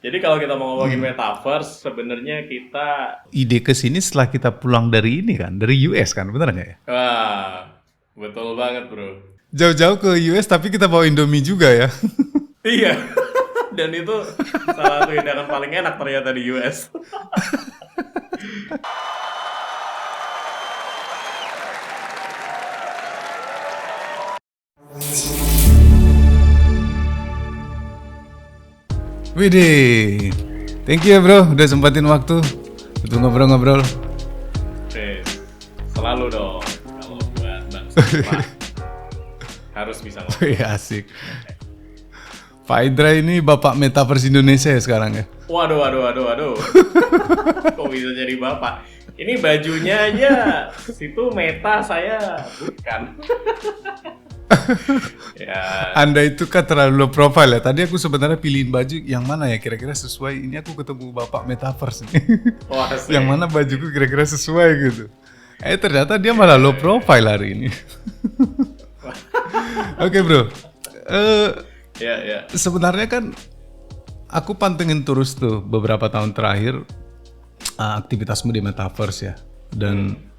Jadi kalau kita mau ngomongin metaverse, sebenarnya kita Ide kesini setelah kita pulang dari ini kan, dari US kan, bener nggak ya? wah, betul banget bro. Jauh-jauh ke US tapi kita bawa Indomie juga ya. Iya, dan itu salah satu hidangan paling enak ternyata di US. Widih, thank you ya bro, udah sempatin waktu untuk ngobrol-ngobrol. Oke, selalu dong kalau buat Bang Sastra harus bisa ngomong. Wih, asik. Pak Indra ini bapak metaverse Indonesia ya sekarang ya? Waduh. Kok bisa jadi bapak? Ini bajunya aja, situ meta saya bukan. Ya, Anda itu kan terlalu low profile ya. Tadi aku sebenarnya pilihin baju yang mana ya kira-kira sesuai. Ini aku ketemu bapak metaverse nih. wah asik. Yang mana bajuku kira-kira sesuai gitu. Ternyata dia malah low profile hari ini. Oke bro. Ya. Sebenarnya kan aku pantengin terus tuh beberapa tahun terakhir aktivitasmu di metaverse ya. Dan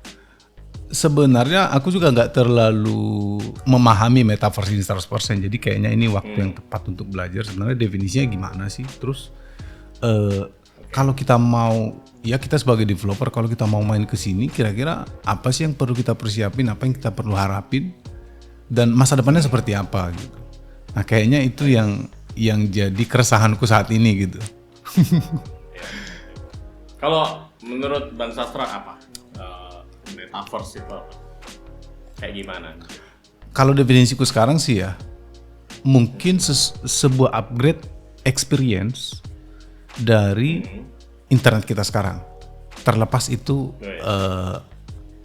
sebenarnya aku juga nggak terlalu memahami metaverse ini 100%. Jadi kayaknya ini waktu yang tepat untuk belajar sebenarnya definisinya gimana sih. Terus kalau kita mau, ya kita sebagai developer kalau kita mau main ke sini kira-kira apa sih yang perlu kita persiapin, apa yang kita perlu harapin dan masa depannya seperti apa gitu. Nah kayaknya itu yang jadi keresahanku saat ini gitu. Kalau menurut Bang Sastra apa? Metaverse itu apa? Kayak gimana? Kalau definisiku sekarang sih ya, mungkin sebuah upgrade experience dari internet kita sekarang. Terlepas itu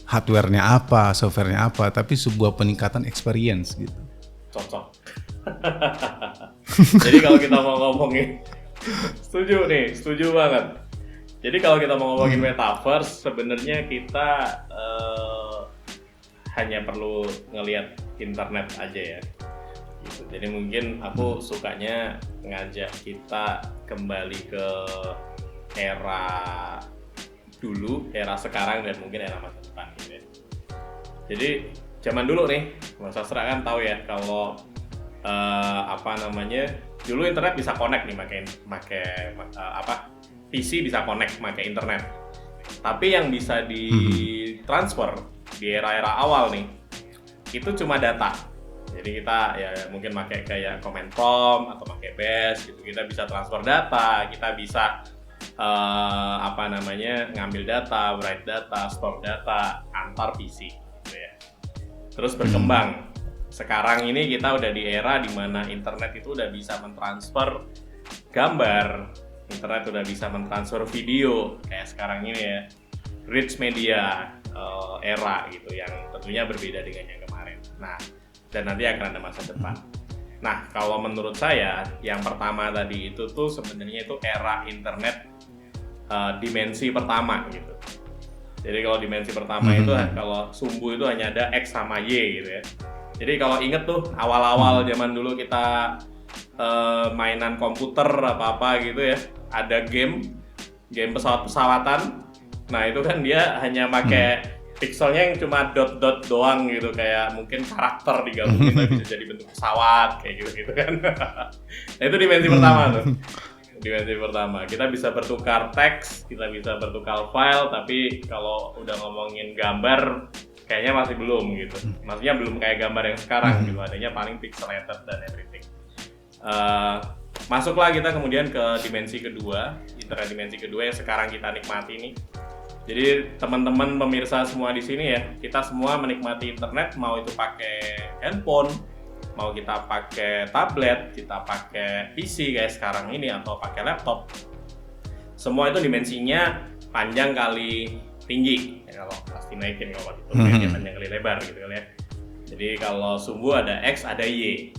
hardware-nya apa, software-nya apa, tapi sebuah peningkatan experience gitu. Cocok. Jadi kalau kita mau ngomongin, setuju banget. Jadi kalau kita mau ngomongin metaverse, sebenarnya kita hanya perlu ngelihat internet aja ya. Gitu. Jadi mungkin aku sukanya ngajak kita kembali ke era dulu, era sekarang dan mungkin era masa depan gitu ya. Jadi zaman dulu nih, Mas Sastra kan tahu ya kalau dulu internet bisa connect nih pakai PC bisa connect pakai internet. Tapi yang bisa ditransfer di era-era awal nih itu cuma data. Jadi kita ya mungkin pakai kayak command prompt atau pakai bash gitu. Kita bisa transfer data, kita bisa ngambil data, write data, store data antar PC gitu ya. Terus berkembang. Sekarang ini kita udah di era di mana internet itu udah bisa mentransfer gambar, internet udah bisa mentransfer video kayak sekarang ini ya, rich media era gitu yang tentunya berbeda dengan yang kemarin. Nah, dan nanti akan ada masa depan. Nah, kalau menurut saya yang pertama tadi itu tuh sebenarnya itu era internet dimensi pertama gitu. Jadi kalau dimensi pertama itu kalau sumbu itu hanya ada X sama Y gitu ya. Jadi kalau inget tuh awal-awal zaman dulu kita mainan komputer apa-apa gitu ya, ada game pesawat-pesawatan. Nah itu kan dia hanya pakai pixelnya yang cuma dot-dot doang gitu, kayak mungkin karakter digabungin bisa jadi bentuk pesawat kayak gitu kan. Nah itu dimensi pertama tuh. Dimensi pertama, kita bisa bertukar teks, kita bisa bertukar file, tapi kalau udah ngomongin gambar kayaknya masih belum gitu. Maksudnya belum kayak gambar yang sekarang gitu, adanya paling pixelated dan everything. Masuklah kita kemudian ke dimensi kedua, internet dimensi kedua yang sekarang kita nikmati nih. Jadi teman-teman pemirsa semua di sini ya, kita semua menikmati internet, mau itu pakai handphone, mau kita pakai tablet, kita pakai PC kayak sekarang ini atau pakai laptop. Semua itu dimensinya panjang kali tinggi. Ya, kalau pasti naikin kalau itu panjang kali lebar gitu kan ya. Jadi kalau sumbu ada X ada Y.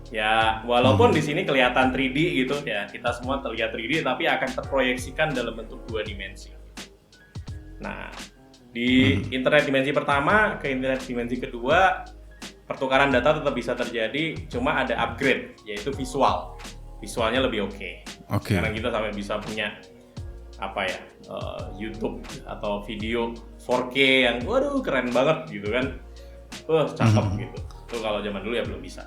Ya walaupun di sini kelihatan 3D gitu ya, kita semua terlihat 3D tapi akan terproyeksikan dalam bentuk 2 dimensi. Nah di internet dimensi pertama ke internet dimensi kedua, pertukaran data tetap bisa terjadi, cuma ada upgrade yaitu visualnya lebih oke. Oke. Sekarang kita sampai bisa punya YouTube atau video 4K yang waduh keren banget gitu kan. Cakep gitu. Itu kalau zaman dulu ya belum bisa.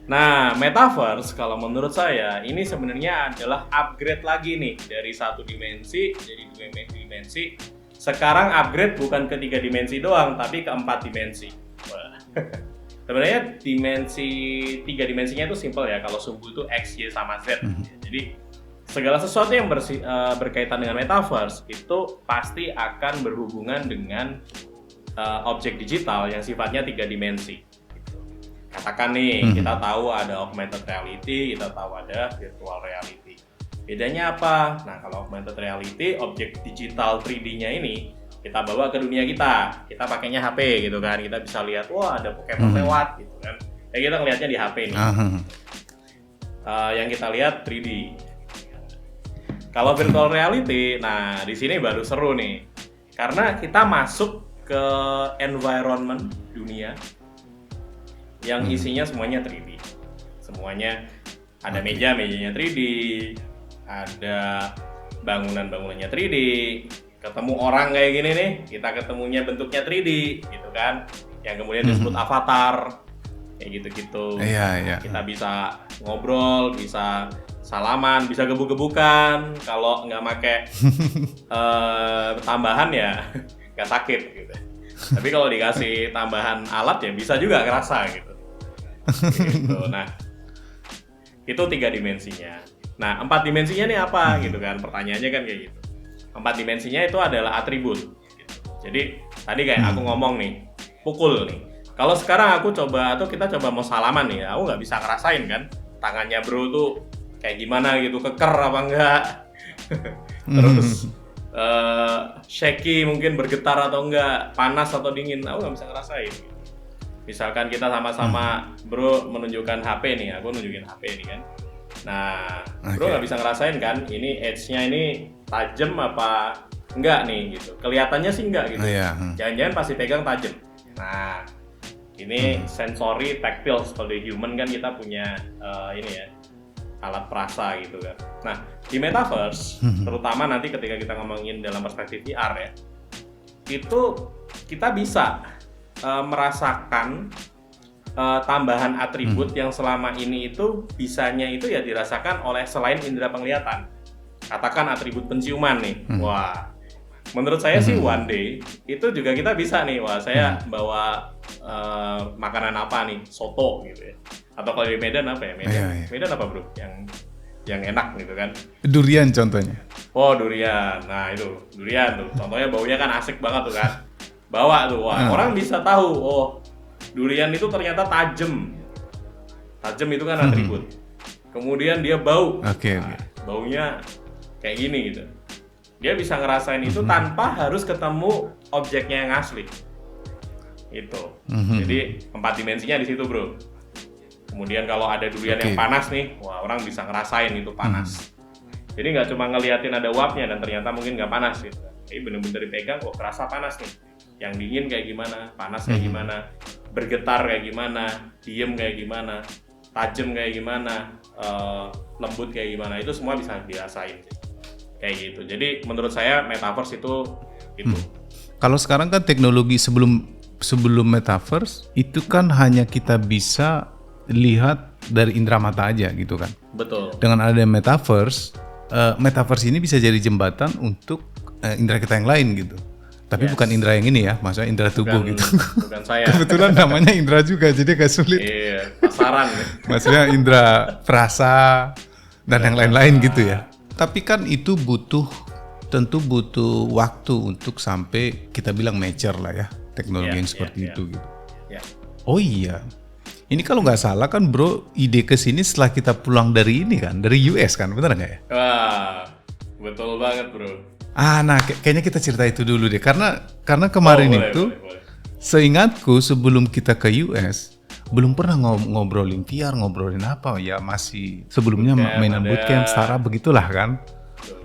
Nah, metaverse kalau menurut saya ini sebenarnya adalah upgrade lagi nih dari satu dimensi jadi dua dimensi. Sekarang upgrade bukan ke 3 dimensi doang, tapi ke 4 dimensi. Sebenarnya dimensi 3 dimensinya itu simple ya. Kalau sumbu itu X, Y, sama Z. Jadi segala sesuatu yang berkaitan dengan metaverse itu pasti akan berhubungan dengan objek digital yang sifatnya 3 dimensi. Katakan nih, kita tahu ada augmented reality, kita tahu ada virtual reality. Bedanya apa? Nah, kalau augmented reality, objek digital 3D-nya ini kita bawa ke dunia kita. Kita pakainya HP gitu kan. Kita bisa lihat, wah ada Pokemon lewat gitu kan. Kayak kita ngelihatnya di HP nih. Yang kita lihat 3D. Kalau virtual reality, nah di sini baru seru nih. Karena kita masuk ke environment dunia yang isinya semuanya 3D. Semuanya ada mejanya 3D, ada bangunannya 3D, ketemu orang kayak gini nih, kita ketemunya bentuknya 3D gitu kan, yang kemudian disebut avatar, kayak gitu-gitu. Iya. Kita bisa ngobrol, bisa salaman, bisa gebuk-gebukan, kalau nggak pakai tambahan ya nggak sakit gitu. Tapi kalau dikasih tambahan alat ya bisa juga kerasa gitu. Nah, itu 3 dimensinya. Nah, 4 dimensinya nih apa gitu kan? Pertanyaannya kan kayak gitu. 4 dimensinya itu adalah atribut. Gitu. Jadi tadi kayak aku ngomong nih, pukul nih. Kalau sekarang aku coba atau kita coba mau salaman nih, aku nggak bisa ngerasain kan tangannya bro tuh kayak gimana gitu, keker apa enggak. Terus shaky mungkin bergetar atau enggak, panas atau dingin, aku nggak bisa ngerasain. Misalkan kita sama-sama bro menunjukkan HP nih, aku nunjukin HP nih kan. Nah, bro nggak bisa ngerasain kan, ini edge-nya ini tajam apa enggak nih gitu. Kelihatannya sih enggak gitu. Jangan-jangan pasti pegang tajam. Nah, ini sensory tactile seperti human kan kita punya ini ya alat perasa gitu kan. Nah, di metaverse terutama nanti ketika kita ngomongin dalam perspektif VR ya, itu kita bisa merasakan tambahan atribut yang selama ini itu bisanya itu ya dirasakan oleh selain indera penglihatan. Katakan atribut penciuman nih. Wah, menurut saya sih one day itu juga kita bisa nih. Wah, saya bawa makanan apa nih? Soto gitu ya. Atau kalau di Medan apa ya? Medan apa bro? Yang enak gitu kan? Durian contohnya. Oh durian. Nah itu durian tuh. Contohnya baunya kan asik banget tuh kan. Bawa tuh, wah orang bisa tahu, oh durian itu ternyata tajam. Tajam itu kan atribut. Kemudian dia bau. Baunya kayak gini gitu. Dia bisa ngerasain itu tanpa harus ketemu objeknya yang asli. Itu. Jadi 4 dimensinya di situ, bro. Kemudian kalau ada durian yang panas nih, wah orang bisa ngerasain itu panas. Jadi nggak cuma ngeliatin ada uapnya dan ternyata mungkin nggak panas gitu. Jadi bener-bener dipegang, oh kerasa panas nih. Yang dingin kayak gimana, panas kayak gimana, bergetar kayak gimana, diem kayak gimana, tajam kayak gimana, lembut kayak gimana, itu semua bisa dirasain kayak gitu. Jadi menurut saya metaverse itu Kalau sekarang kan teknologi sebelum metaverse itu kan hanya kita bisa lihat dari indera mata aja gitu kan. Betul. Dengan adanya metaverse ini bisa jadi jembatan untuk indera kita yang lain gitu. Tapi bukan indera yang ini ya, maksudnya indera tubuh gitu. Bukan saya. Kebetulan namanya indera juga, jadi agak sulit. Iya, pasaran. Maksudnya indera perasa dan yang lain-lain gitu ya. Tapi kan itu tentu butuh waktu untuk sampai kita bilang mature lah ya, teknologi yang seperti itu gitu. Oh iya, ini kalau nggak salah kan bro, ide kesini setelah kita pulang dari ini kan, dari US kan, benar nggak ya? Wah, betul banget bro. Nah kayaknya kita cerita itu dulu deh, karena kemarin boleh. Seingatku sebelum kita ke US belum pernah ngobrolin VR, ngobrolin apa ya, masih sebelumnya mainan bootcamp, startup begitulah kan.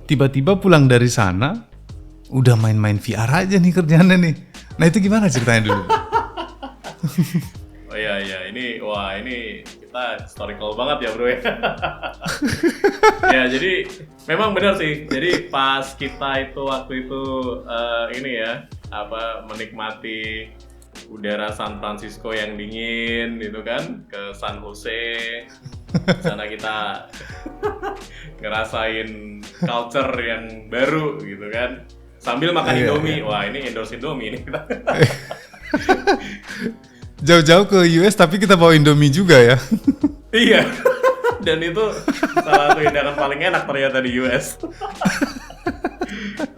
Tiba-tiba pulang dari sana udah main-main VR aja nih kerjaannya nih. Nah itu gimana ceritanya dulu? Oh iya ini kita ternyata historical banget ya bro ya. Ya jadi memang benar sih. Jadi pas kita itu waktu itu ini ya menikmati udara San Francisco yang dingin gitu kan, ke San Jose. Di sana kita ngerasain culture yang baru gitu kan. Sambil makan Indomie. Wah, ini endorse Indomie nih kita. Jauh-jauh ke US tapi kita bawa Indomie juga ya. Iya. Dan itu salah satu hidangan paling enak ternyata di US.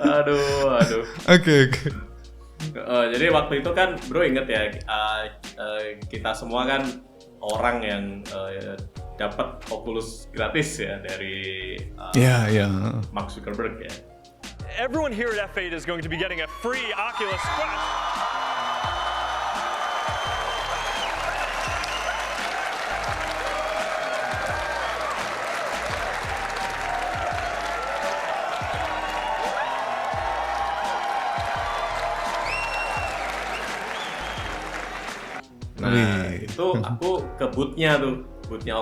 Aduh. Oke. Jadi waktu itu kan bro inget ya, kita semua kan orang yang dapat Oculus gratis ya dari Mark Zuckerberg ya. Everyone here at F8 is going to be getting a free Oculus Quest. Nah, itu aku ke boothnya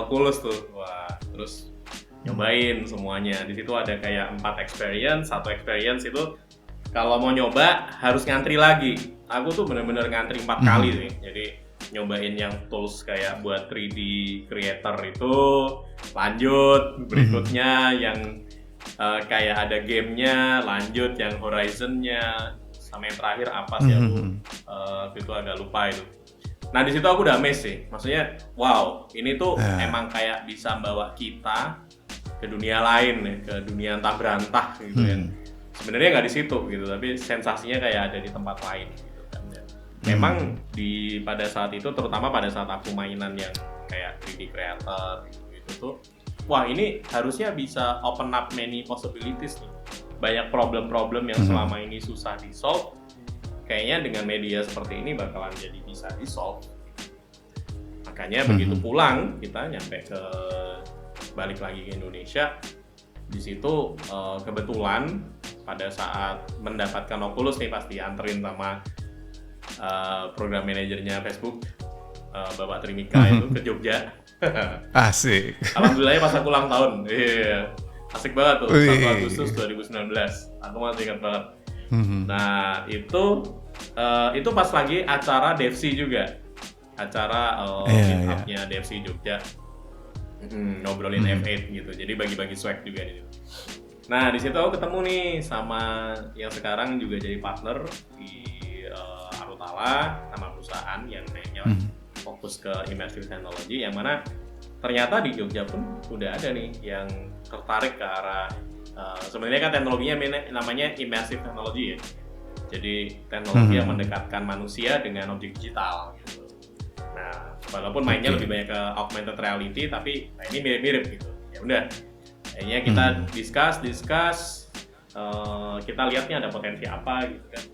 Oculus tuh. Wah, terus nyobain semuanya. Di situ ada kayak 4 experience. Satu experience itu kalau mau nyoba harus ngantri lagi. Aku tuh bener-bener ngantri 4 kali nih. Jadi nyobain yang tools kayak buat 3D creator itu, lanjut berikutnya yang kayak ada gamenya, lanjut yang Horizon-nya, sama yang terakhir apa sih aku itu agak lupa itu. Nah di situ aku udah amazed sih, maksudnya wow ini tuh emang kayak bisa bawa kita ke dunia lain ya, ke dunia entah berantah gitu ya. Sebenarnya nggak di situ gitu, tapi sensasinya kayak ada di tempat lain gitu kan. Memang pada saat itu, terutama pada saat aku mainan yang kayak 3D creator gitu tuh, wah ini harusnya bisa open up many possibilities nih. Banyak problem-problem yang selama ini susah di solve, kayaknya dengan media seperti ini bakalan jadi bisa di-solve. Makanya begitu pulang, kita balik lagi ke Indonesia. Di situ kebetulan pada saat mendapatkan Oculus nih, pasti anterin sama program manajernya Facebook, Bapak Trimika itu ke Jogja. Asik. Alhamdulillah pas aku ulang tahun. Iya. Asik banget tuh, 1 Agustus 2019. Aku masih ingat banget. Nah itu pas lagi acara DevC juga, acara meet-up-nya DevC Jogja, ngobrolin F8 gitu, jadi bagi-bagi swag juga di situ. Nah di situ aku ketemu nih sama yang sekarang juga jadi partner di Arutala, nama perusahaan yang kayaknya fokus ke immersive technology, yang mana ternyata di Jogja pun udah ada nih yang tertarik ke arah sebenarnya kan teknologinya namanya immersive technology ya. Jadi teknologi yang mendekatkan manusia dengan objek digital gitu. Nah, walaupun mainnya lebih banyak ke augmented reality, tapi ini mirip-mirip gitu. Ya udah, kayaknya kita discuss, kita lihatnya ada potensi apa gitu kan.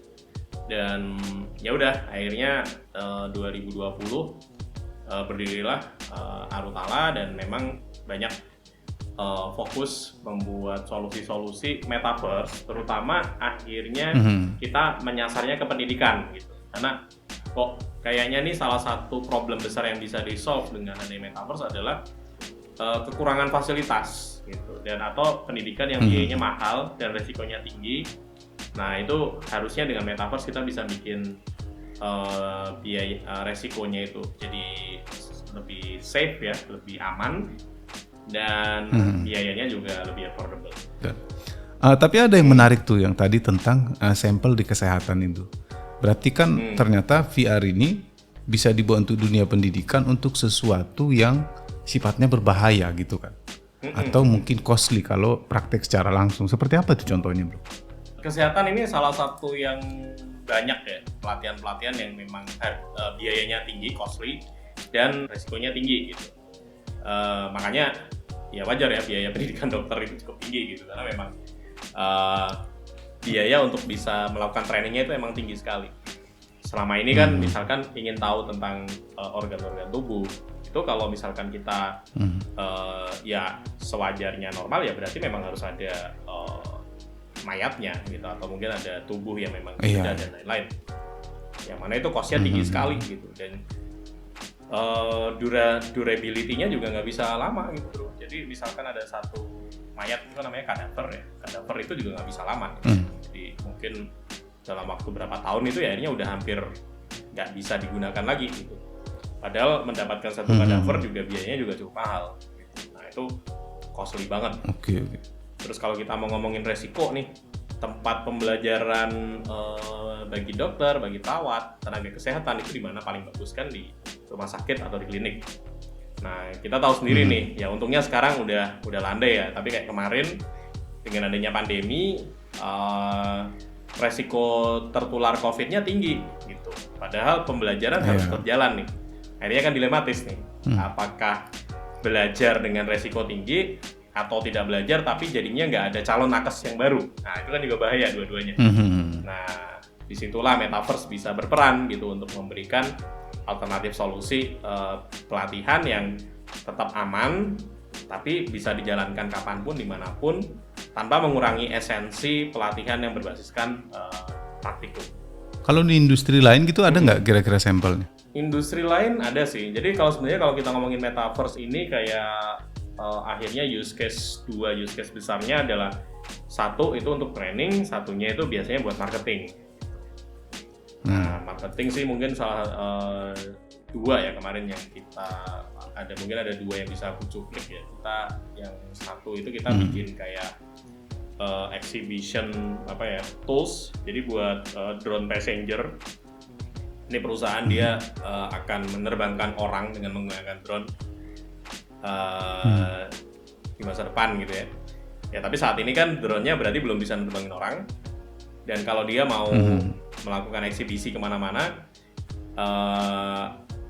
Dan ya udah, akhirnya 2020 berdirilah Arutala, dan memang banyak fokus membuat solusi-solusi metaverse, terutama akhirnya kita menyasarnya ke pendidikan gitu. Karena kok kayaknya nih salah satu problem besar yang bisa di-solve dengan adanya metaverse adalah kekurangan fasilitas gitu, dan atau pendidikan yang biayanya mahal dan resikonya tinggi. Nah itu harusnya dengan metaverse kita bisa bikin resikonya itu jadi lebih safe ya, lebih aman, dan biayanya juga lebih affordable. Tapi ada yang menarik tuh yang tadi tentang sampel di kesehatan itu. Berarti kan ternyata VR ini bisa dibawa untuk dunia pendidikan untuk sesuatu yang sifatnya berbahaya gitu kan. Atau mungkin costly kalau praktek secara langsung. Seperti apa tuh contohnya bro? Kesehatan ini salah satu yang banyak ya, pelatihan-pelatihan yang memang biayanya tinggi, costly, dan resikonya tinggi gitu. Makanya ya wajar ya biaya pendidikan dokter itu cukup tinggi gitu, karena memang biaya untuk bisa melakukan trainingnya itu emang tinggi sekali. Selama ini kan misalkan ingin tahu tentang organ-organ tubuh, itu kalau misalkan kita ya sewajarnya normal, ya berarti memang harus ada mayatnya gitu, atau mungkin ada tubuh yang memang tidak dan lain-lain. Yang mana itu cost-nya tinggi sekali gitu. Dan durability-nya juga nggak bisa lama gitu bro. Jadi misalkan ada satu mayat itu namanya kadaver ya, kadaver itu juga nggak bisa lama gitu. Jadi mungkin dalam waktu berapa tahun itu ya akhirnya udah hampir nggak bisa digunakan lagi gitu. Padahal mendapatkan satu kadaver juga biayanya juga cukup mahal gitu. Nah itu costly banget. Oke. Terus kalau kita mau ngomongin resiko nih, tempat pembelajaran bagi dokter, bagi perawat, tenaga kesehatan itu di mana paling bagus kan di rumah sakit atau di klinik. Nah kita tahu sendiri nih, ya untungnya sekarang udah landai ya. Tapi kayak kemarin dengan adanya pandemi, resiko tertular COVID-nya tinggi gitu. Padahal pembelajaran harus tetap jalan nih. Akhirnya kan dilematis nih. Apakah belajar dengan resiko tinggi atau tidak belajar tapi jadinya nggak ada calon nakes yang baru. Nah itu kan juga bahaya dua-duanya. Nah disitulah Metaverse bisa berperan gitu untuk memberikan alternatif solusi pelatihan yang tetap aman tapi bisa dijalankan kapanpun dimanapun tanpa mengurangi esensi pelatihan yang berbasiskan praktikum. Kalau di industri lain gitu ada nggak kira-kira sampelnya? Industri lain ada sih. Jadi sebenarnya kalau kita ngomongin Metaverse ini kayak akhirnya use case besarnya adalah satu itu untuk training, satunya itu biasanya buat marketing. Nah, marketing sih mungkin salah dua ya kemarin yang kita mungkin ada dua yang bisa aku cuplik ya. Kita yang satu itu kita bikin kayak exhibition tools. Jadi buat drone passenger. Ini perusahaan dia akan menerbangkan orang dengan menggunakan drone di masa depan gitu ya. Ya tapi saat ini kan drone-nya berarti belum bisa nerbangin orang. Dan kalau dia mau melakukan eksibisi kemana-mana,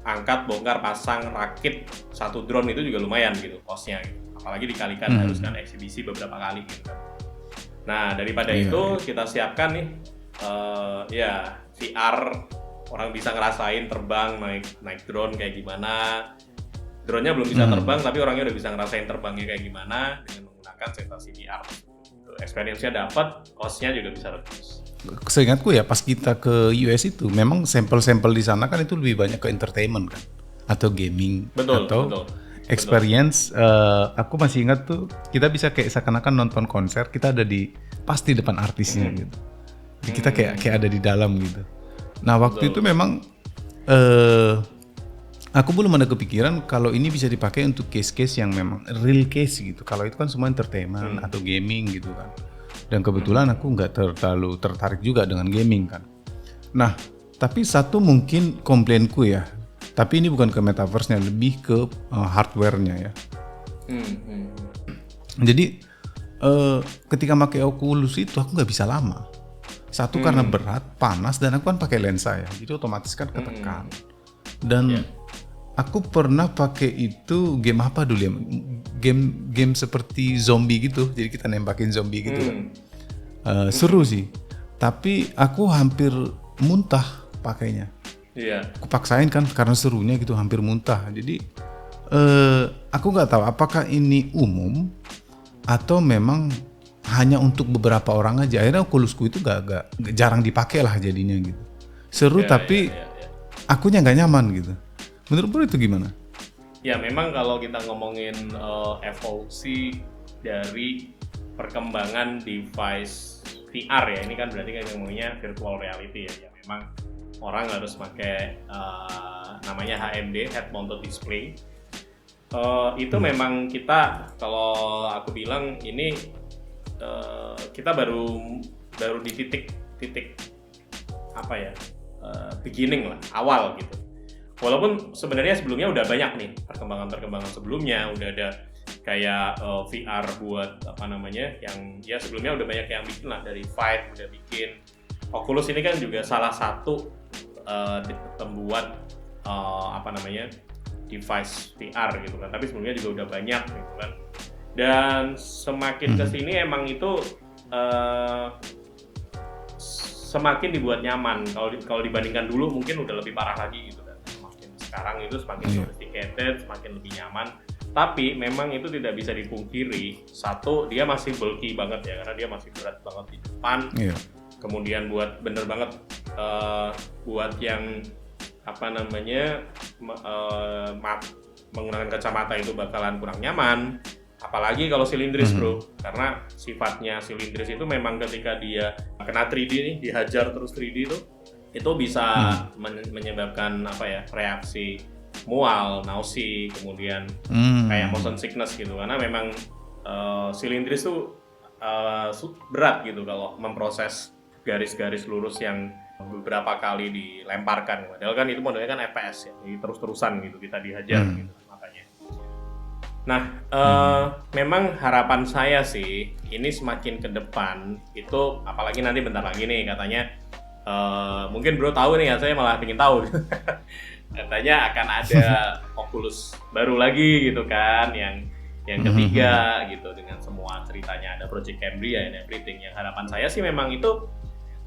angkat, bongkar, pasang, rakit satu drone itu juga lumayan gitu cost-nya gitu. Apalagi dikalikan haruskan eksibisi beberapa kali gitu kan. Nah daripada itu kita siapkan nih ya VR, orang bisa ngerasain terbang naik drone kayak gimana. Drone-nya belum bisa terbang tapi orangnya udah bisa ngerasain terbangnya kayak gimana dengan menggunakan sensasi VR. Experience-nya dapat, cost-nya juga bisa reduce. Seingatku ya pas kita ke US itu memang sampel-sampel di sana kan itu lebih banyak ke entertainment kan atau gaming atau experience. Aku masih ingat tuh kita bisa kayak seakan-akan nonton konser, kita ada pasti depan artisnya gitu. Jadi kita kayak ada di dalam gitu. Nah waktu itu memang aku belum ada kepikiran kalau ini bisa dipakai untuk case-case yang memang real case gitu. Kalau itu kan semua entertainment atau gaming gitu kan. Dan kebetulan aku nggak terlalu tertarik juga dengan gaming kan. Nah, tapi satu mungkin komplainku ya. Tapi ini bukan ke metaverse-nya, lebih ke hardware-nya ya. Jadi ketika pakai Oculus itu aku nggak bisa lama. Satu karena berat, panas, dan aku kan pakai lensa ya. Jadi otomatis kan ketekan. Dan aku pernah pakai itu game apa dulu ya? Game seperti zombie gitu. Jadi kita nembakin zombie gitu kan. Seru sih. Tapi aku hampir muntah pakainya. Aku paksain kan karena serunya gitu, hampir muntah. Jadi aku nggak tahu apakah ini umum atau memang hanya untuk beberapa orang aja. Akhirnya Oculusku itu gak jarang dipakai lah jadinya gitu. Seru tapi akunya nggak nyaman gitu. Menurut Bro itu gimana? Ya memang kalau kita ngomongin evolusi dari perkembangan device VR ya, ini kan berarti kan ngomongnya virtual reality ya. Memang orang harus pakai namanya HMD, head mounted display. Itu memang kita, kalau aku bilang ini kita baru di titik apa ya, beginning lah, awal gitu. Walaupun sebenarnya sebelumnya udah banyak nih perkembangan sebelumnya, udah ada kayak VR buat apa namanya, yang ya sebelumnya udah banyak yang bikin lah, dari Vive udah bikin. Oculus ini kan juga salah satu pembuat apa namanya device VR gitu kan, tapi sebelumnya juga udah banyak gitu kan. Dan semakin kesini emang itu semakin dibuat nyaman. Kalau dibandingkan dulu mungkin udah lebih parah lagi gitu kan. Sekarang itu semakin sophisticated, semakin lebih nyaman. Tapi memang itu tidak bisa dipungkiri. Satu, dia masih bulky banget ya, karena dia masih berat banget di depan. Kemudian buat bener banget buat yang apa namanya menggunakan kacamata itu bakalan kurang nyaman. Apalagi kalau silindris bro, karena sifatnya silindris itu memang ketika dia kena 3D nih, dihajar terus 3D itu bisa menyebabkan apa ya, reaksi mual, nausea, kemudian kayak motion sickness gitu, karena memang silindris itu berat gitu kalau memproses garis-garis lurus yang beberapa kali dilemparkan. Padahal kan itu modelnya kan FPS ya, jadi terus-terusan gitu kita dihajar gitu makanya. Nah, memang harapan saya sih ini semakin ke depan itu, apalagi nanti bentar lagi nih katanya, mungkin bro tahu nih ya, saya malah pengen tahu. Katanya akan ada Oculus baru lagi gitu kan, yang ketiga gitu, dengan semua ceritanya, ada Project Cambria and everything. Yang harapan saya sih memang itu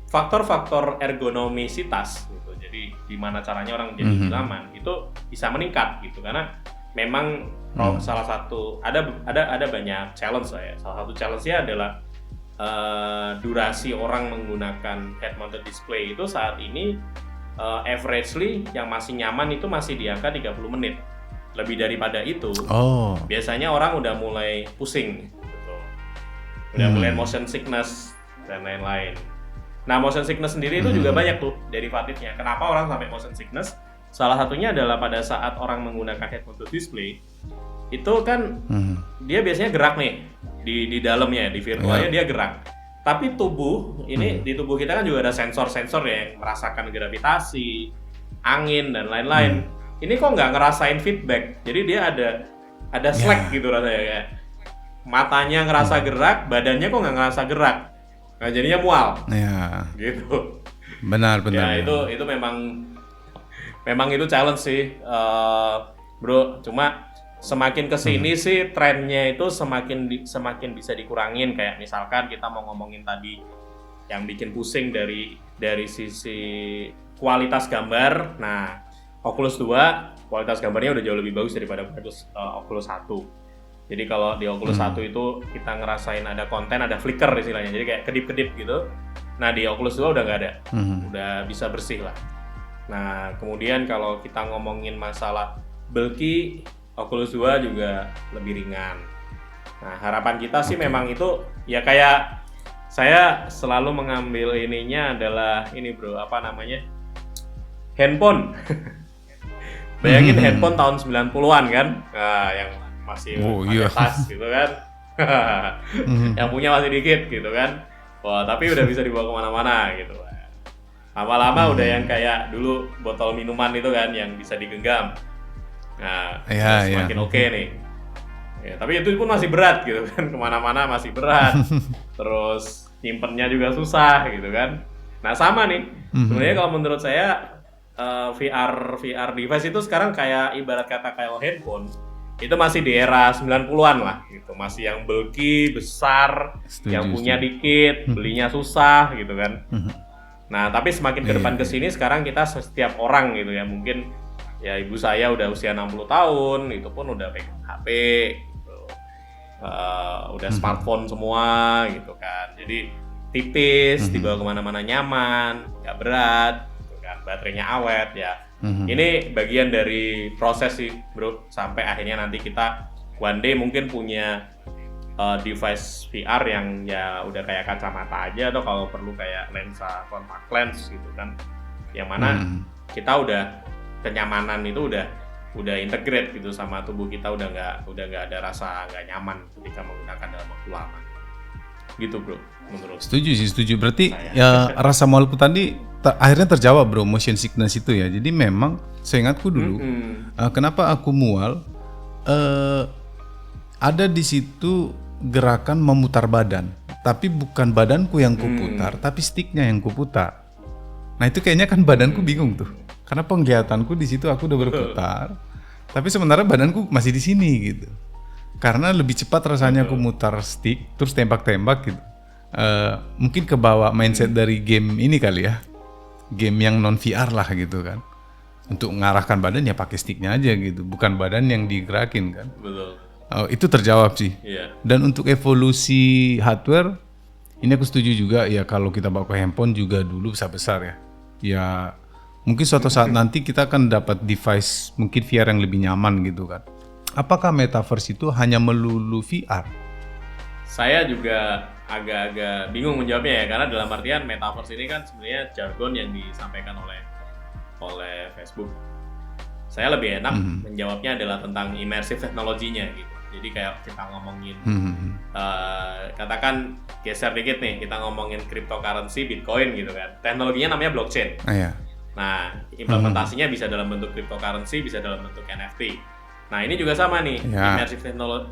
faktor-faktor ergonomisitas gitu. Jadi gimana caranya orang menjadi nyaman itu bisa meningkat gitu, karena memang salah satu ada banyak challenge lah ya. Salah satu challenge-nya adalah durasi orang menggunakan head mounted display itu saat ini averagely yang masih nyaman itu masih di angka 30 menit. Lebih daripada itu biasanya orang udah mulai pusing gitu. Udah mulai motion sickness dan lain-lain. Nah, motion sickness sendiri itu juga banyak tuh derivatifnya. Kenapa orang sampai motion sickness? Salah satunya adalah pada saat orang menggunakan head mounted display itu kan dia biasanya gerak nih di dalamnya, di virtualnya dia gerak. Tapi tubuh ini di tubuh kita kan juga ada sensor-sensor yang merasakan gravitasi, angin dan lain-lain. Ini kok nggak ngerasain feedback, jadi dia ada slack gitu rasanya, kayak matanya ngerasa gerak, badannya kok nggak ngerasa gerak. Nah jadinya mual. Gitu. Benar. Ya itu memang itu challenge sih, bro. Cuma semakin kesini sih trennya itu semakin bisa dikurangin. Kayak misalkan kita mau ngomongin tadi yang bikin pusing dari sisi kualitas gambar. Nah, Oculus 2 kualitas gambarnya udah jauh lebih bagus daripada Oculus 1. Jadi kalau di Oculus 1 itu kita ngerasain ada konten, ada flicker istilahnya, jadi kayak kedip-kedip gitu. Nah di Oculus 2 udah nggak ada, udah bisa bersih lah. Nah kemudian kalau kita ngomongin masalah bulky, Oculus 2 juga lebih ringan. Nah harapan kita sih memang itu ya, kayak saya selalu mengambil ininya adalah ini bro, apa namanya, handphone. Bayangin handphone tahun 90-an kan, nah, yang masih pakai tas gitu kan, yang punya masih dikit gitu kan. Wah tapi udah bisa dibawa kemana-mana gitu. Lama-lama udah yang kayak dulu botol minuman itu kan, yang bisa digenggam. Nah semakin oke nih. Ya, tapi itu pun masih berat gitu kan, kemana-mana masih berat. Terus nyimpennya juga susah gitu kan. Nah sama nih, sebenarnya kalau menurut saya VR device itu sekarang kayak ibarat kata kayak handphone. Itu masih di era 90-an lah gitu, masih yang bulky, besar, yang punya dikit, belinya susah gitu kan. Nah tapi semakin ke depan kesini sekarang kita setiap orang gitu ya, mungkin ya ibu saya udah usia 60 tahun itu pun udah pegang HP gitu. Udah smartphone semua gitu kan, jadi tipis, dibawa kemana-mana nyaman, nggak berat gitu kan, baterainya awet ya. Ini bagian dari proses sih bro, sampai akhirnya nanti kita one day mungkin punya device VR yang ya udah kayak kacamata aja, atau kalau perlu kayak lensa contact lens gitu kan, yang mana kita udah kenyamanan itu udah integrate gitu sama tubuh kita, udah nggak ada rasa nggak nyaman ketika menggunakan dalam waktu lama gitu bro, menurut. Setuju. Berarti ya rasa mualku tadi akhirnya terjawab bro, motion sickness itu ya. Jadi memang seingatku dulu kenapa aku mual, ada di situ gerakan memutar badan, tapi bukan badanku yang kuputar, tapi sticknya yang kuputar. Nah itu kayaknya kan badanku bingung tuh, karena penglihatanku di situ aku udah berputar, tapi sementara badanku masih di sini gitu. Karena lebih cepat rasanya aku mutar stick terus tembak-tembak gitu. Mungkin kebawa mindset dari game ini kali ya, game yang non VR lah gitu kan. Untuk mengarahkan badan ya pakai sticknya aja gitu, bukan badan yang digerakin kan. Betul. Itu terjawab sih. Dan untuk evolusi hardware, ini aku setuju juga ya, kalau kita bawa ke handphone juga dulu besar-besar ya. Ya Mungkin suatu saat nanti kita akan dapat device mungkin VR yang lebih nyaman gitu kan. Apakah metaverse itu hanya melulu VR? Saya juga agak-agak bingung menjawabnya ya, karena dalam artian metaverse ini kan sebenarnya jargon yang disampaikan oleh Facebook. Saya lebih enak menjawabnya adalah tentang immersive teknologinya gitu. Jadi kayak kita ngomongin, katakan geser dikit nih, kita ngomongin cryptocurrency, Bitcoin gitu kan. Teknologinya namanya blockchain. Iya. Nah, implementasinya bisa dalam bentuk cryptocurrency, bisa dalam bentuk NFT. Nah, ini juga sama nih, immersive technology,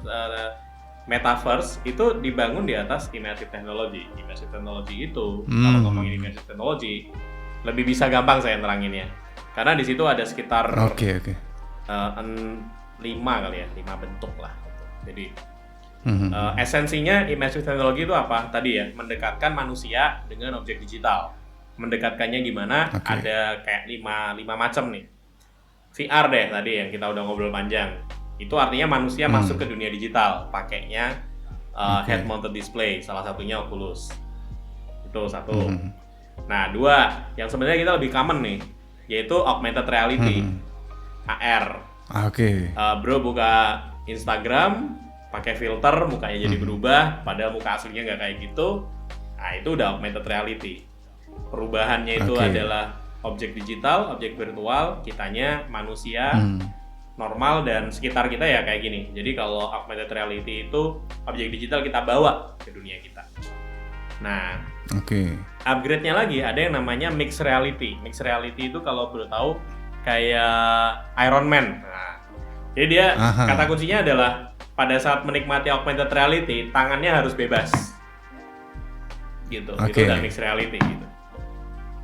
metaverse itu dibangun di atas immersive technology. Immersive technology itu, kalau ngomongin immersive technology, lebih bisa gampang saya neranginnya. Karena di situ ada sekitar 5 kali ya, 5 bentuk lah. Jadi esensinya immersive technology itu apa? Tadi ya, mendekatkan manusia dengan objek digital. Mendekatkannya gimana? Ada kayak 5 macam nih. VR deh tadi yang kita udah ngobrol panjang. Itu artinya manusia masuk ke dunia digital, pakainya head mounted display, salah satunya Oculus. Itu satu. Nah, 2 yang sebenarnya kita lebih common nih, yaitu augmented reality, AR. Bro buka Instagram, pakai filter, mukanya jadi berubah, padahal muka aslinya nggak kayak gitu. Nah, itu udah augmented reality. Perubahannya itu adalah objek digital, objek virtual, kitanya manusia normal dan sekitar kita ya kayak gini. Jadi kalau augmented reality itu objek digital kita bawa ke dunia kita. Nah, upgrade-nya lagi ada yang namanya mixed reality. Mixed reality itu kalau perlu tahu kayak Iron Man. Nah, jadi dia kata kuncinya adalah pada saat menikmati augmented reality, tangannya harus bebas. Gitu. Itu udah mixed reality gitu.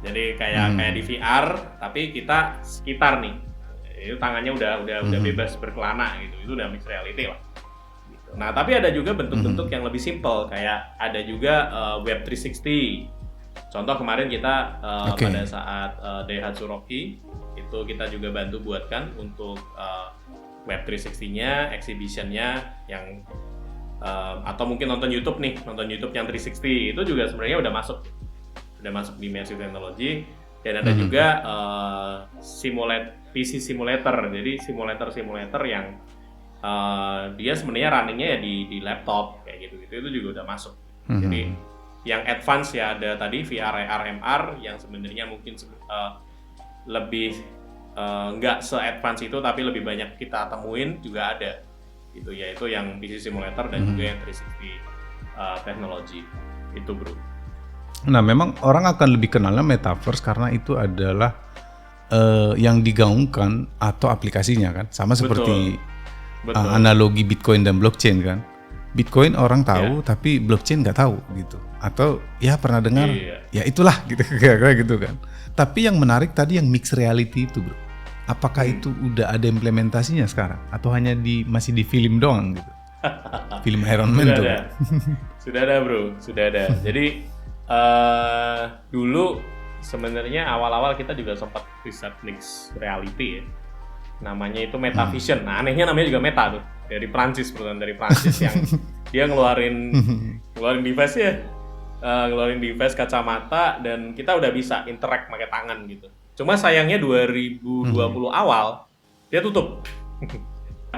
Jadi kayak di VR, tapi kita sekitar nih. Itu tangannya udah bebas berkelana gitu. Itu udah mixed reality lah. Gitu. Nah, tapi ada juga bentuk-bentuk yang lebih simple, kayak ada juga Web 360. Contoh kemarin kita pada saat Daihatsu Rocky itu kita juga bantu buatkan untuk Web 360-nya, exhibition-nya yang atau mungkin nonton YouTube yang 360 itu juga sebenarnya udah masuk di immersive technology. Dan ada juga PC simulator, jadi simulator yang dia sebenarnya runningnya ya di laptop kayak gitu itu juga udah masuk. Jadi yang advance ya ada tadi VR, AR, MR yang sebenarnya mungkin lebih nggak se-advance itu tapi lebih banyak kita temuin juga ada gitu, yaitu yang PC simulator dan juga yang 360 teknologi itu, bro. Nah, memang orang akan lebih kenalnya metaverse karena itu adalah yang digaungkan atau aplikasinya kan, sama seperti analogi Bitcoin dan blockchain kan. Bitcoin orang tahu tapi blockchain nggak tahu gitu, atau ya pernah dengar ya itulah gitu kayak gitu kan. Tapi yang menarik tadi yang mixed reality itu, bro, apakah itu udah ada implementasinya sekarang atau hanya masih di film doang gitu? Film Iron Man tuh. Sudah ada, bro, sudah ada. Jadi dulu sebenarnya awal-awal kita juga sempat riset mixed reality ya. Namanya itu Metavision. Nah, anehnya namanya juga Meta tuh. Dari Prancis, perusahaan dari Prancis yang dia ngeluarin device ya. Ngeluarin device kacamata dan kita udah bisa interact pakai tangan gitu. Cuma sayangnya 2020 awal dia tutup.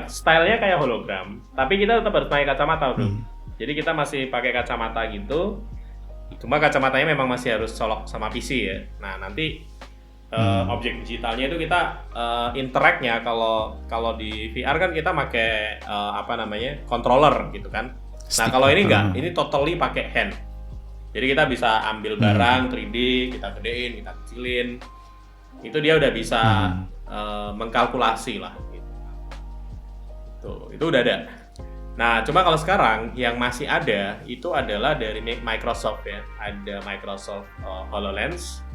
Stylenya kayak hologram, tapi kita tetap harus pakai kacamata, bro. Jadi kita masih pakai kacamata gitu. Cuma kacamatanya memang masih harus colok sama PC ya. Nah, nanti objek digitalnya itu kita interact-nya kalau di VR kan kita pakai controller gitu kan. Nah, kalau ini enggak, ini totally pakai hand. Jadi kita bisa ambil barang 3D, kita gedein, kita kecilin. Itu dia udah bisa mengkalkulasi lah gitu. Itu udah ada. Nah, cuma kalau sekarang yang masih ada itu adalah dari Microsoft ya. Ada Microsoft HoloLens.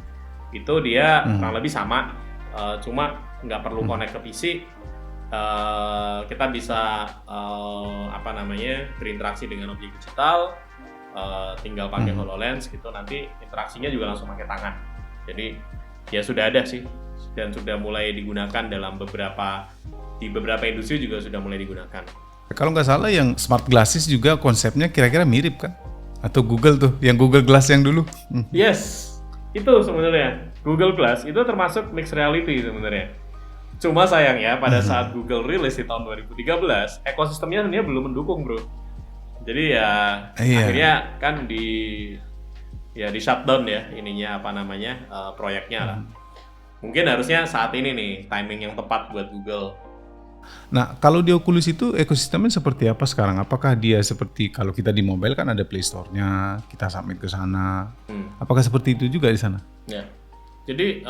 Itu dia kurang lebih sama, cuma nggak perlu connect ke PC. Kita bisa berinteraksi dengan objek digital, tinggal pakai HoloLens gitu. Nanti interaksinya juga langsung pakai tangan. Jadi ya sudah ada sih dan sudah mulai digunakan di beberapa industri juga sudah mulai digunakan. Kalau nggak salah yang smart glasses juga konsepnya kira-kira mirip kan? Atau Google tuh, yang Google Glass yang dulu? Yes, itu sebenarnya. Google Glass itu termasuk mixed reality sebenarnya. Cuma sayangnya pada saat Google rilis di tahun 2013, ekosistemnya sebenarnya belum mendukung, bro. Jadi ya akhirnya kan di shutdown ya ininya proyeknya lah. Mungkin harusnya saat ini nih timing yang tepat buat Google. Nah, kalau di Oculus itu ekosistemnya seperti apa sekarang? Apakah dia seperti kalau kita di mobile kan ada Play Store-nya, kita submit ke sana. Apakah seperti itu juga di sana? Ya. Jadi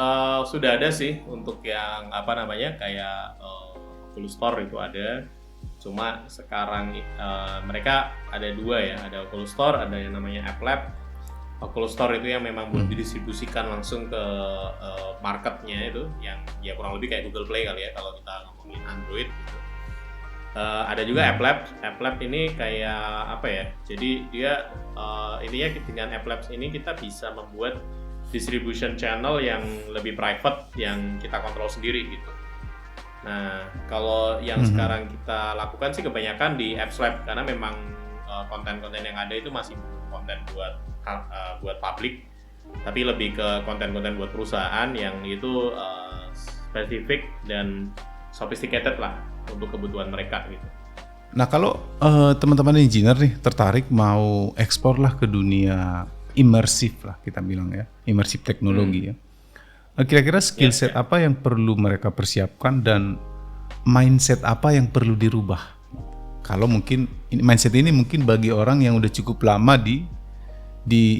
sudah ada sih untuk yang kayak Oculus Store itu ada. Cuma sekarang mereka ada dua ya, ada Oculus Store, ada yang namanya App Lab. Oculus Store itu yang memang buat didistribusikan langsung ke marketnya itu, yang ya kurang lebih kayak Google Play kali ya kalau kita ngomongin Android gitu. Ada juga App Lab. App Lab ini kayak apa ya? Jadi dia intinya dengan App Labs ini kita bisa membuat distribution channel yang lebih private yang kita kontrol sendiri gitu. Nah, kalau yang sekarang kita lakukan sih kebanyakan di Apps Lab karena memang konten-konten yang ada itu masih konten buat publik, tapi lebih ke konten-konten buat perusahaan yang itu spesifik dan sophisticated lah untuk kebutuhan mereka gitu. Nah, kalau teman-teman engineer nih tertarik mau ekspor lah ke dunia imersif lah kita bilang ya, imersif teknologi ya. Kira-kira skill set apa yang perlu mereka persiapkan dan mindset apa yang perlu dirubah? Kalau mungkin mindset ini mungkin bagi orang yang udah cukup lama di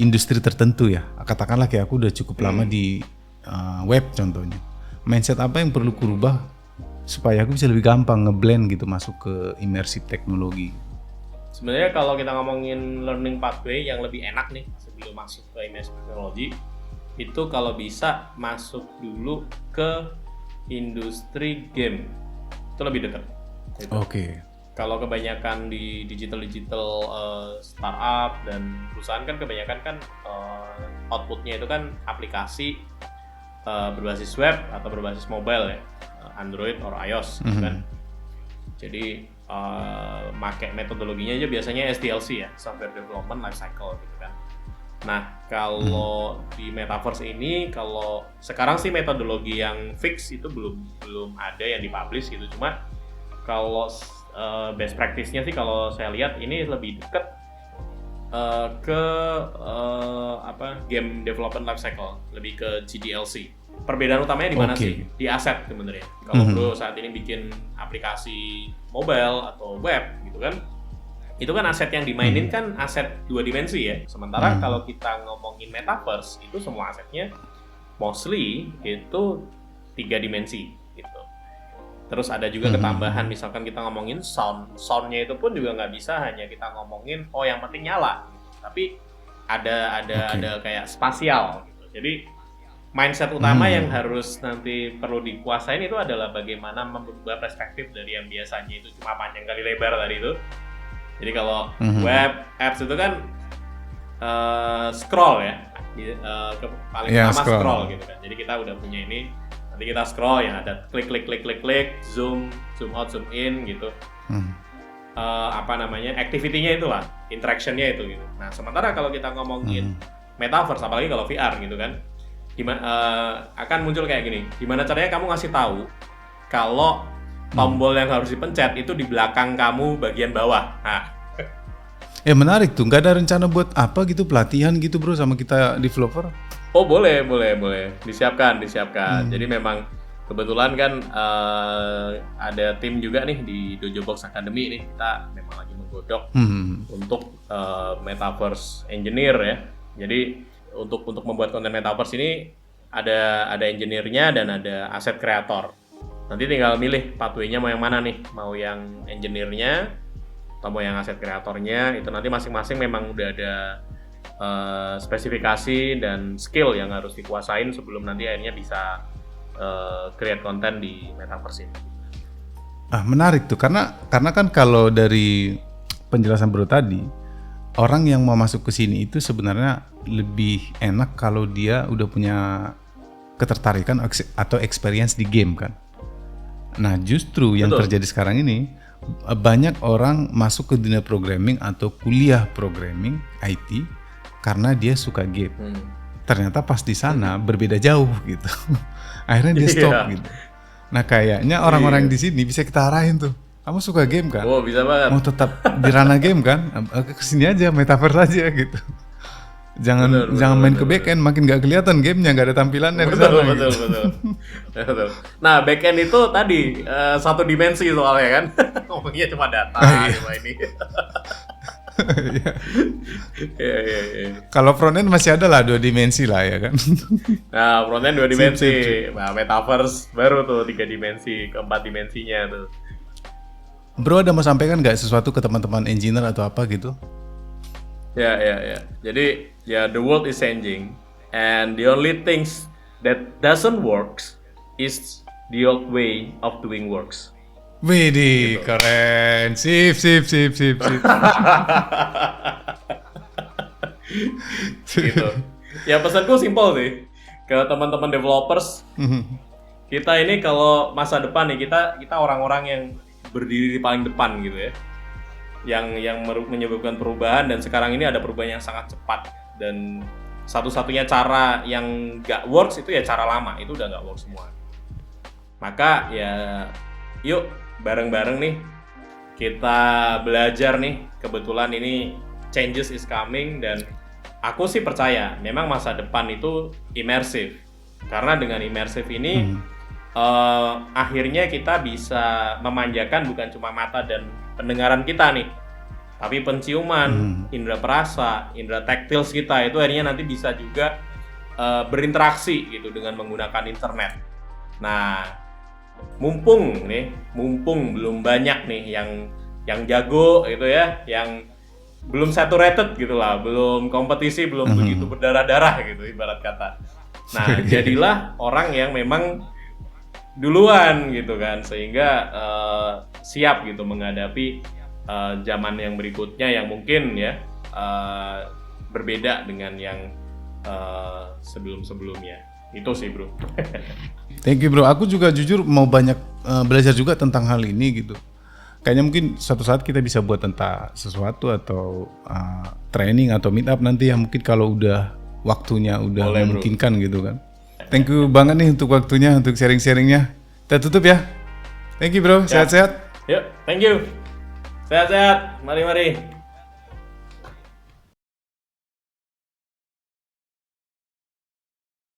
industri tertentu ya. Katakanlah kayak aku udah cukup lama di web contohnya. Mindset apa yang perlu kurubah supaya aku bisa lebih gampang ngeblend gitu masuk ke imersif teknologi? Sebenarnya kalau kita ngomongin learning pathway yang lebih enak nih sebelum masuk ke imersif teknologi, itu kalau bisa masuk dulu ke industri game, itu lebih dekat. Gitu. Oke. Kalau kebanyakan di digital startup dan perusahaan kan kebanyakan kan outputnya itu kan aplikasi berbasis web atau berbasis mobile ya, Android or iOS gitu kan. Jadi pakai metodologinya aja biasanya SDLC ya, Software Development Lifecycle gitu kan. Nah, kalau di Metaverse ini, kalau sekarang sih metodologi yang fix itu belum ada yang dipublish gitu. Cuma kalau best practice-nya sih kalau saya lihat ini lebih dekat ke game development lifecycle, lebih ke GDLC. Perbedaan utamanya di mana sih? Di aset sebenarnya. Kalau bro saat ini bikin aplikasi mobile atau web gitu kan, itu kan aset yang dimainin kan aset 2 dimensi ya. Sementara kalau kita ngomongin Metaverse itu semua asetnya mostly itu 3 dimensi gitu. Terus ada juga ketambahan misalkan kita ngomongin soundnya itu pun juga nggak bisa hanya kita ngomongin yang penting nyala gitu. Tapi ada kayak spasial gitu. Jadi mindset utama yang harus nanti perlu dikuasain itu adalah bagaimana merubah perspektif dari yang biasanya itu cuma panjang kali lebar tadi itu. Jadi kalau web apps itu kan scroll ya, paling utama scroll gitu kan. Jadi kita udah punya ini, nanti kita scroll yang ada klik, zoom out, zoom in gitu. Activity-nya itulah, interaction-nya itu gitu. Nah, sementara kalau kita ngomongin Metaverse, apalagi kalau VR gitu kan, akan muncul kayak gini. Gimana caranya kamu ngasih tahu kalau tombol yang harus dipencet itu di belakang kamu bagian bawah. Nah. Menarik tuh. Nggak ada rencana buat apa gitu, pelatihan gitu bro sama kita developer? Oh boleh. Disiapkan. Jadi memang kebetulan kan ada tim juga nih di Dojo Box Academy nih. Kita memang lagi menggodok untuk Metaverse Engineer ya. Jadi untuk membuat konten Metaverse ini ada engineer-nya dan ada aset kreator. Nanti tinggal milih pathway-nya mau yang mana nih, mau yang engineer-nya atau mau yang aset kreatornya. Itu nanti masing-masing memang udah ada spesifikasi dan skill yang harus dikuasain sebelum nanti akhirnya bisa create konten di Metaverse ini. Menarik tuh karena kan kalau dari penjelasan bro tadi, orang yang mau masuk ke sini itu sebenarnya lebih enak kalau dia udah punya ketertarikan atau experience di game kan. Nah, justru yang terjadi sekarang ini banyak orang masuk ke dunia programming atau kuliah programming IT karena dia suka game. ternyata pas di sana berbeda jauh gitu. Akhirnya dia stop Iya. gitu. Nah kayaknya orang-orang di sini bisa kita arahin tuh. Kamu suka game kan? Oh, bisa banget. Mau tetap di ranah game kan? Kesini aja, metaverse aja gitu. Jangan main ke backend, makin gak kelihatan gamenya, gak ada tampilannya di sana. Betul. Betul. Nah, backend itu tadi satu dimensi soalnya kan. Ngomongnya cuma data cuma ini. Iya. Kalau frontend masih ada lah 2 dimensi lah ya kan. Nah, frontend 2 dimensi. Sip. Nah, metaverse baru tuh 3 dimensi, keempat dimensinya tuh. Bro ada mau sampaikan nggak sesuatu ke teman-teman engineer atau apa gitu? Ya. Jadi, ya the world is changing and the only things that doesn't works is the old way of doing works. Widih, keren. Sip. Gitu. Ya pesanku simpel sih ke teman-teman developers. Kita ini kalau masa depan nih kita orang-orang yang berdiri di paling depan gitu ya. Yang menyebabkan perubahan dan sekarang ini ada perubahan yang sangat cepat dan satu-satunya cara yang nggak works itu ya cara lama, itu udah nggak works semua. Maka ya yuk bareng-bareng nih kita belajar nih, kebetulan ini changes is coming dan aku sih percaya memang masa depan itu imersif karena dengan imersif ini akhirnya kita bisa memanjakan bukan cuma mata dan pendengaran kita nih, tapi penciuman, indera perasa, indera taktil kita itu akhirnya nanti bisa juga berinteraksi gitu dengan menggunakan internet. Nah, mumpung belum banyak nih yang jago gitu ya, yang belum saturated gitu lah, belum kompetisi, belum begitu berdarah-darah gitu ibarat kata. Nah, jadilah orang yang memang duluan gitu kan, sehingga siap gitu menghadapi zaman yang berikutnya yang mungkin ya berbeda dengan yang sebelum-sebelumnya. Itu sih bro. Thank you bro, aku juga jujur mau banyak belajar juga tentang hal ini gitu. Kayaknya mungkin suatu saat kita bisa buat tentang sesuatu atau training atau meet up nanti ya, mungkin kalau udah waktunya udah boleh, memungkinkan gitu kan. Thank you banget nih untuk waktunya, untuk sharing-sharingnya. Kita tutup ya. Thank you bro, sehat-sehat. Yuk, thank you. Sehat-sehat. Mari.